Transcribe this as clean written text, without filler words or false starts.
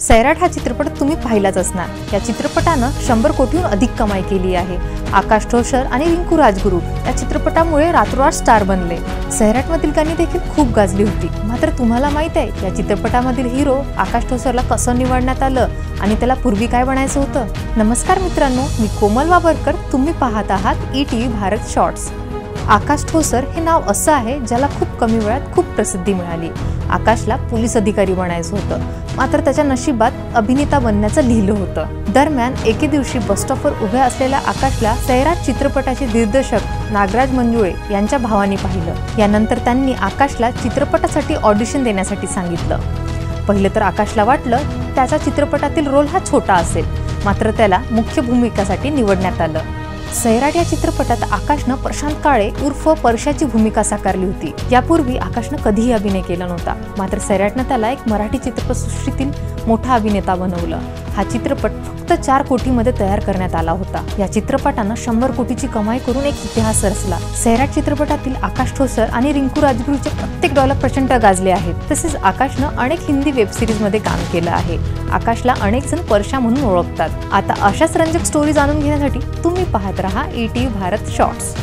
सैराट हा चित्रपट तुम्ही पाहिलाच असणार। या चित्रपटानं 100 कोटीहून अधिक कमाई केली आहे। आकाश ठोसर आणि रिंकू राजगुरू या चित्रपटामुळे रातोरात स्टार बनले। सैराटमधील गाणी देखील खूप गाजली होती। मात्र तुम्हाला माहित आहे या चित्रपटामधील हिरो आकाश ठोसरला कसं निवडण्यात आलं आणि त्याला पूर्वी काय बनायचं होतं? नमस्कार मित्रांनो, मी कोमल वाबरकर, तुम्ही पाहत आहात ETV भारत शॉर्ट्स। आकाश ठोसर हे नाव असं आहे ज्याला खूप कमी वेळात खूप प्रसिद्धी मिळाली। आकाशला पोलीस अधिकारी बनायचं होतं, मात्र त्याच्या नशिबात अभिनेता बनण्याचं लिहिलं होतं। दरम्यान एके दिवशी बस स्टॉपवर उभ्या असलेल्या आकाशला सैराट चित्रपटाचे दिग्दर्शक नागराज मंजुळे यांच्या भावाने पाहिलं। यानंतर त्यांनी आकाशला चित्रपटासाठी ऑडिशन देण्यासाठी सांगितलं। पहिलं तर आकाशला वाटलं त्याचा चित्रपटातील रोल हा छोटा असेल, मात्र त्याला मुख्य भूमिकेसाठी निवडण्यात आलं। सैराट या चित्रपटात आकाशनं प्रशांत काळे उर्फ परशाची भूमिका साकारली होती। यापूर्वी आकाशनं कधीही अभिनय केला नव्हता, मात्र सैराटनं त्याला एक मराठी चित्रपटसृष्टीतील मोठा अभिनेता बनवलं। हा चित्रपट फक्त 4 कोटीमध्ये तयार करण्यात आला होता। या चित्रपटानं 100 कोटीची कमाई करून एक इतिहास रचला। सैराट चित्रपटातील आकाश ठोसर आणि रिंकू राजगुरूचे प्रत्येक डायलॉग प्रचंड गाजले आहेत। तसेच आकाशनं अनेक हिंदी वेब सिरीज मध्ये काम केलं आहे। आकाशला अनेक जण परशा म्हणून ओळखतात। आता अशाच रंजक स्टोरी जाणून घेण्यासाठी तुम्ही पाहत रहा ETV भारत शॉर्ट्स।